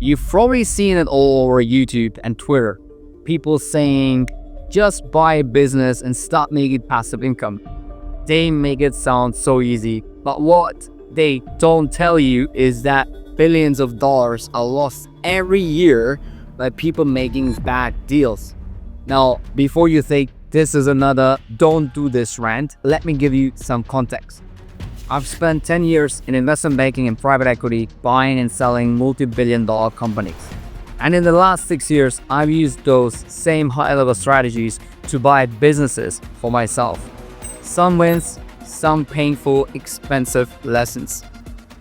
You've probably seen it all over YouTube and Twitter. People saying, just buy a business and start making passive income. They make it sound so easy, but what they don't tell you is that billions of dollars are lost every year by people making bad deals. Now, before you think this is another don't do this rant, let me give you some context. I've spent 10 years in investment banking and private equity, buying and selling multi-billion-dollar companies. And in the last 6 years, I've used those same high-level strategies to buy businesses for myself. Some wins, some painful, expensive lessons.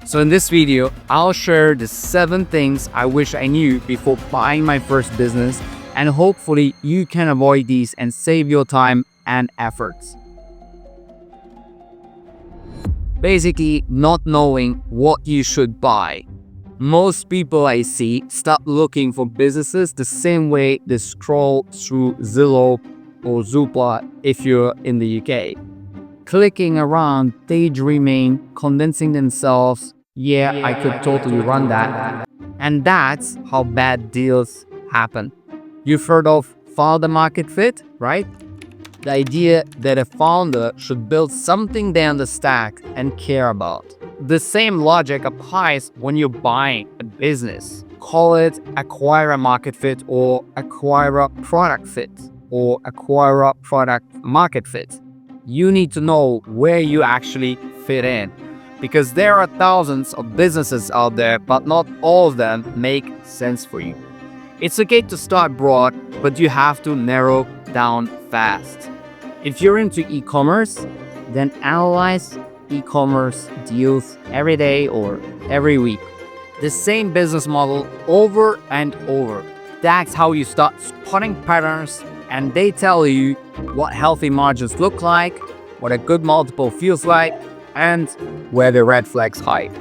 So in this video, I'll share the 7 things I wish I knew before buying my first business, and hopefully you can avoid these and save your time and efforts. Basically, not knowing what you should buy. Most people I see start looking for businesses the same way they scroll through Zillow or Zoopla if you're in the UK. Clicking around, daydreaming, convincing themselves, yeah, I could totally run that. And that's how bad deals happen. You've heard of founder market fit, right? The idea that a founder should build something they understand and care about. The same logic applies when you're buying a business. Call it acquirer market fit or acquirer product fit or acquirer product market fit. You need to know where you actually fit in, because there are thousands of businesses out there, but not all of them make sense for you. It's okay to start broad, but you have to narrow down fast. If you're into e-commerce, then analyze e-commerce deals every day or every week. The same business model over and over. That's how you start spotting patterns, and they tell you what healthy margins look like, what a good multiple feels like, and where the red flags hide.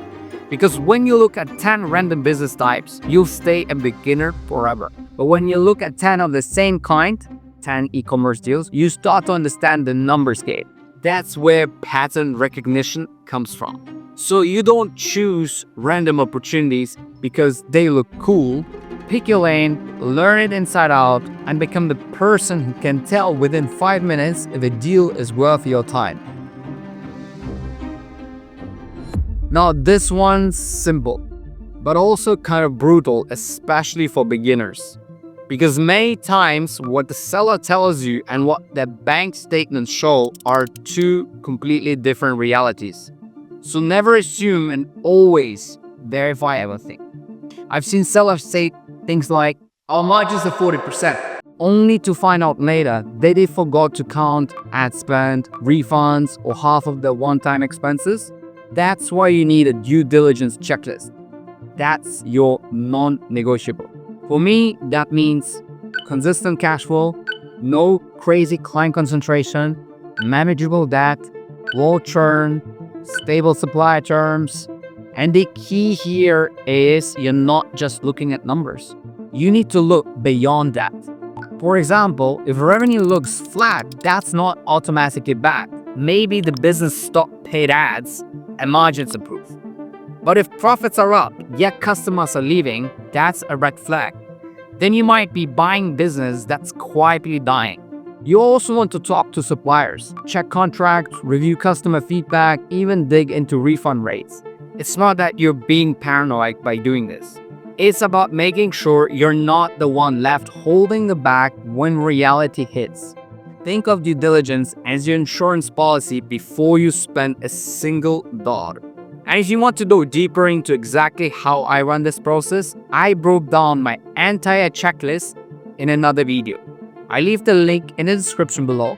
Because when you look at 10 random business types, you'll stay a beginner forever. But when you look at 10 of the same kind, 10 e-commerce deals, you start to understand the numbers game. That's where pattern recognition comes from. So you don't choose random opportunities because they look cool. Pick your lane, learn it inside out, and become the person who can tell within 5 minutes if a deal is worth your time. Now, this one's simple, but also kind of brutal, especially for beginners. Because many times what the seller tells you and what their bank statements show are two completely different realities. So never assume and always verify everything. I've seen sellers say things like, our margins are 40%, only to find out later that they forgot to count ad spend, refunds, or half of the one-time expenses. That's why you need a due diligence checklist. That's your non-negotiable. For me, that means consistent cash flow, no crazy client concentration, manageable debt, low churn, stable supply terms. And the key here is you're not just looking at numbers. You need to look beyond that. For example, if revenue looks flat, that's not automatically bad. Maybe the business stopped paid ads and margins improve. But if profits are up, yet customers are leaving, that's a red flag. Then you might be buying business that's quietly dying. You also want to talk to suppliers, check contracts, review customer feedback, even dig into refund rates. It's not that you're being paranoid by doing this. It's about making sure you're not the one left holding the bag when reality hits. Think of due diligence as your insurance policy before you spend a single dollar. And if you want to go deeper into exactly how I run this process, I broke down my entire checklist in another video. I leave the link in the description below.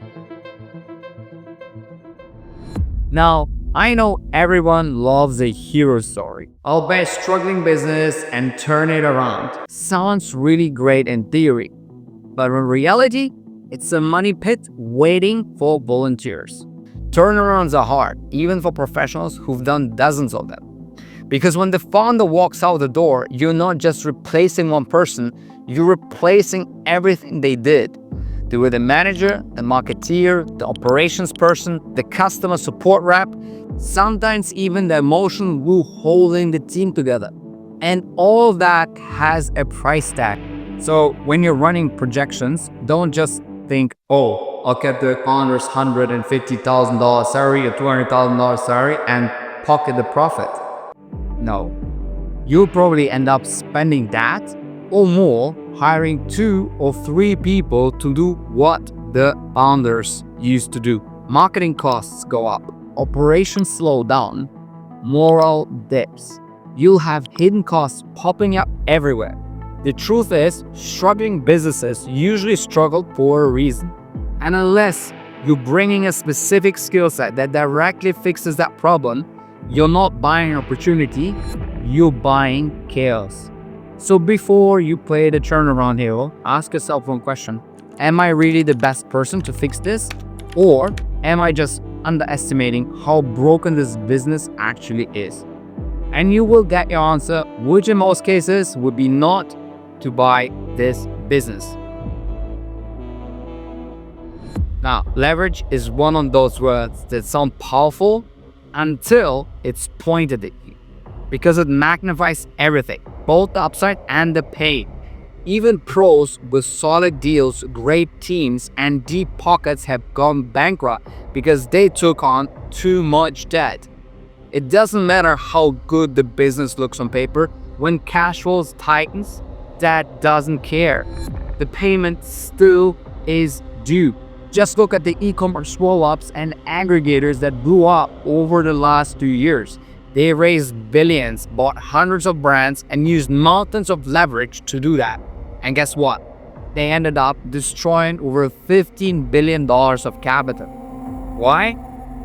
Now, I know everyone loves a hero story. I'll buy a struggling business and turn it around. Sounds really great in theory, but in reality, it's a money pit waiting for volunteers. Turnarounds are hard, even for professionals who've done dozens of them. Because when the founder walks out the door, you're not just replacing one person, you're replacing everything they did. They were the manager, the marketeer, the operations person, the customer support rep, sometimes even the emotional glue holding the team together. And all that has a price tag. So when you're running projections, don't just think, oh, I'll get the founder's $150,000 salary or $200,000 salary and pocket the profit. No. You'll probably end up spending that or more hiring 2 or 3 people to do what the founders used to do. Marketing costs go up, operations slow down, morale dips. You'll have hidden costs popping up everywhere. The truth is, struggling businesses usually struggle for a reason. And unless you're bringing a specific skill set that directly fixes that problem, you're not buying opportunity, you're buying chaos. So before you play the turnaround hero, ask yourself one question. Am I really the best person to fix this? Or am I just underestimating how broken this business actually is? And you will get your answer, which in most cases would be not to buy this business. Now, leverage is one of those words that sound powerful until it's pointed at you, because it magnifies everything, both the upside and the pain. Even pros with solid deals, great teams, and deep pockets have gone bankrupt because they took on too much debt. It doesn't matter how good the business looks on paper, when cash flows tightens, that doesn't care. The payment still is due. Just look at the e-commerce roll-ups and aggregators that blew up over the last 2 years. They raised billions, bought hundreds of brands, and used mountains of leverage to do that. And guess what? They ended up destroying over $15 billion of capital. Why?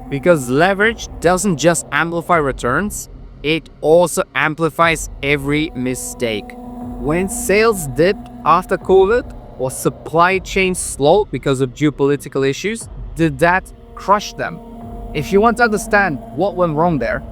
Because leverage doesn't just amplify returns, it also amplifies every mistake. When sales dipped after COVID or supply chains slowed because of geopolitical issues, did that crush them? If you want to understand what went wrong there,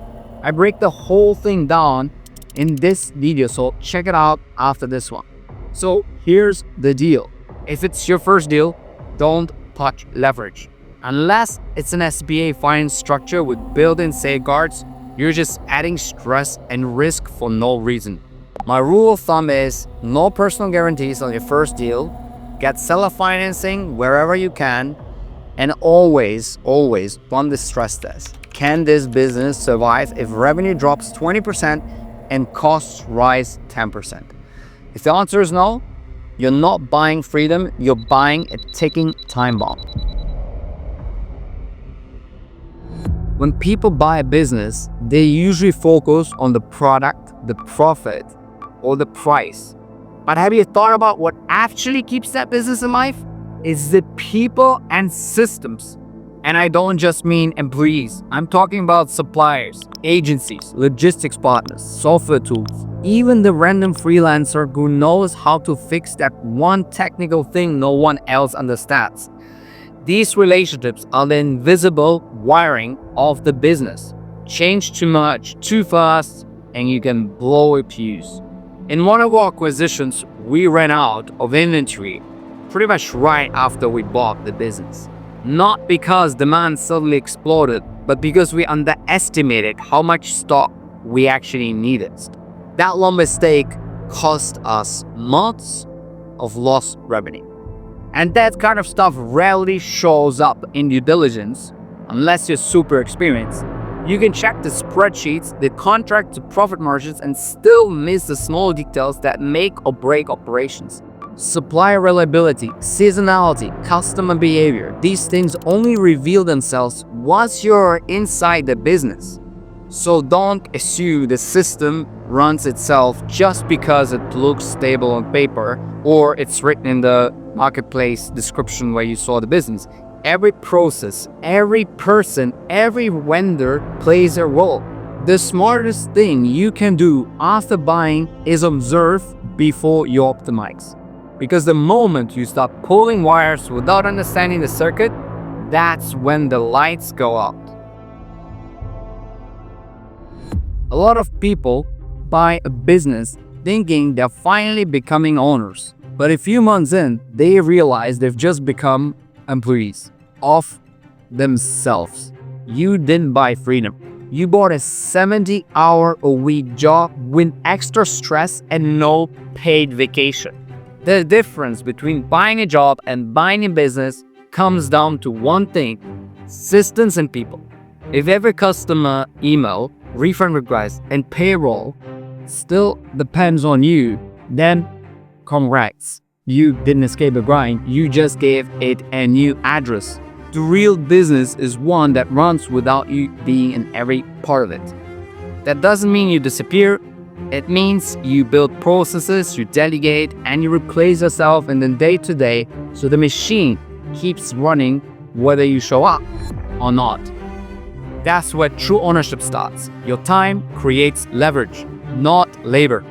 I break the whole thing down in this video, so check it out after this one. So here's the deal. If it's your first deal, don't touch leverage. Unless it's an SBA finance structure with built-in safeguards, you're just adding stress and risk for no reason. My rule of thumb is no personal guarantees on your first deal, get seller financing wherever you can, and always run the stress test. Can this business survive if revenue drops 20% and costs rise 10%? If the answer is no, you're not buying freedom, you're buying a ticking time bomb. When people buy a business, they usually focus on the product, the profit, or the price. But have you thought about what actually keeps that business alive? It's the people and systems. And I don't just mean employees. I'm talking about suppliers, agencies, logistics partners, software tools, even the random freelancer who knows how to fix that one technical thing no one else understands. These relationships are the invisible wiring of the business. Change too much, too fast, and you can blow a fuse. In one of our acquisitions, we ran out of inventory pretty much right after we bought the business. Not because demand suddenly exploded, but because we underestimated how much stock we actually needed. That one mistake cost us months of lost revenue. And that kind of stuff rarely shows up in due diligence unless you're super experienced. You can check the spreadsheets, the contract to profit margins, and still miss the small details that make or break operations. Supplier reliability, seasonality, customer behavior, these things only reveal themselves once you're inside the business. So don't assume the system runs itself just because it looks stable on paper or it's written in the marketplace description where you saw the business. Every process, every person, every vendor plays a role. The smartest thing you can do after buying is observe before you optimize. Because the moment you start pulling wires without understanding the circuit, that's when the lights go out. A lot of people buy a business thinking they're finally becoming owners. But a few months in, they realize they've just become employees of themselves. You didn't buy freedom. You bought a 70-hour-a-week job with extra stress and no paid vacation. The difference between buying a job and buying a business comes down to one thing: systems and people. If every customer email, refund request, and payroll still depends on you, then congrats. You didn't escape a grind, you just gave it a new address. The real business is one that runs without you being in every part of it. That doesn't mean you disappear. It means you build processes, you delegate, and you replace yourself in the day-to-day so the machine keeps running whether you show up or not. That's where true ownership starts. Your time creates leverage, not labor.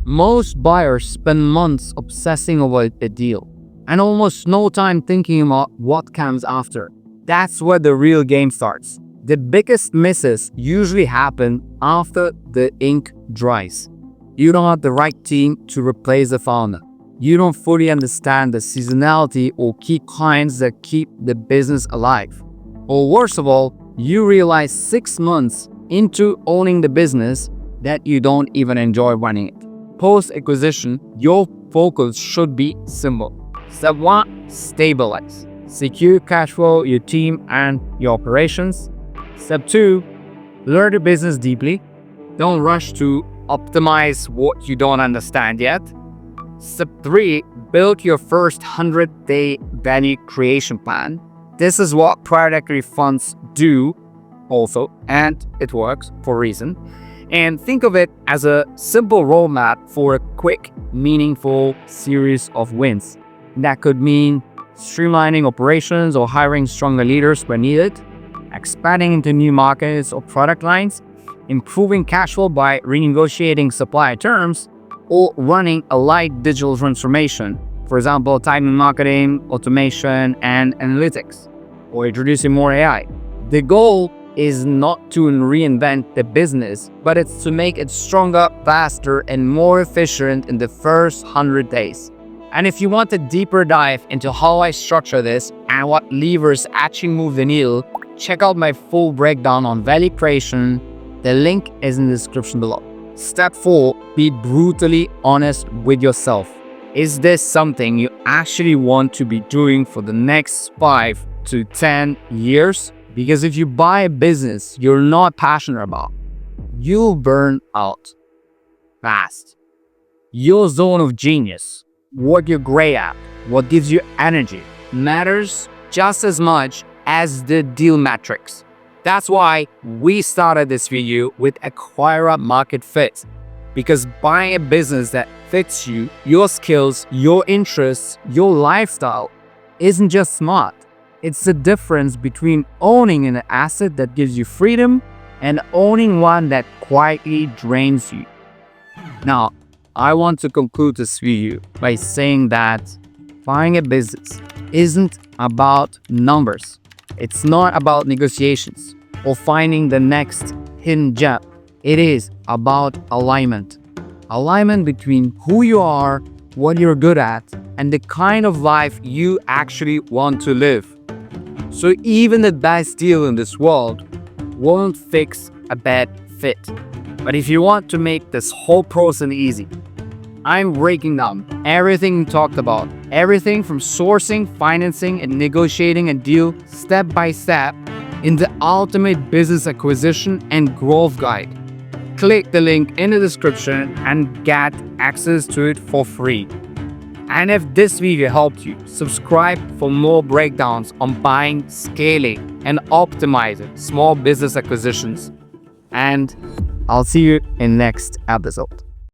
Most buyers spend months obsessing over a deal and almost no time thinking about what comes after. That's where the real game starts. The biggest misses usually happen after the ink dries. You don't have the right team to replace the founder. You don't fully understand the seasonality or key clients that keep the business alive. Or worst of all, you realize 6 months into owning the business that you don't even enjoy running it. Post-acquisition, your focus should be simple. Step 1, stabilize. Secure cash flow, your team, and your operations. Step 2, learn the business deeply. Don't rush to optimize what you don't understand yet. Step 3, build your first 100-day value creation plan. This is what private equity funds do also, and it works for a reason. And think of it as a simple roadmap for a quick, meaningful series of wins. That could mean streamlining operations or hiring stronger leaders where needed, expanding into new markets or product lines, improving cash flow by renegotiating supplier terms, or running a light digital transformation. For example, timing marketing, automation, and analytics, or introducing more AI. The goal is not to reinvent the business, but it's to make it stronger, faster, and more efficient in the first 100 days. And if you want a deeper dive into how I structure this and what levers actually move the needle, check out my full breakdown on value creation. The link is in the description below. Step 4, be brutally honest with yourself. Is this something you actually want to be doing for the next 5 to 10 years? Because if you buy a business you're not passionate about, you'll burn out fast. Your zone of genius, what you're great at, what gives you energy, matters just as much as the deal metrics. That's why we started this video with Acquire Market Fit. Because buying a business that fits you, your skills, your interests, your lifestyle isn't just smart. It's the difference between owning an asset that gives you freedom and owning one that quietly drains you. Now, I want to conclude this video by saying that buying a business isn't about numbers. It's not about negotiations or finding the next hidden gem. It is about alignment. Alignment between who you are, what you're good at, and the kind of life you actually want to live. So even the best deal in this world won't fix a bad fit. But if you want to make this whole process easy, I'm breaking down everything we talked about. Everything from sourcing, financing, and negotiating a deal step by step in the ultimate business acquisition and growth guide. Click the link in the description and get access to it for free. And if this video helped you, subscribe for more breakdowns on buying, scaling, and optimizing small business acquisitions. And I'll see you in next episode.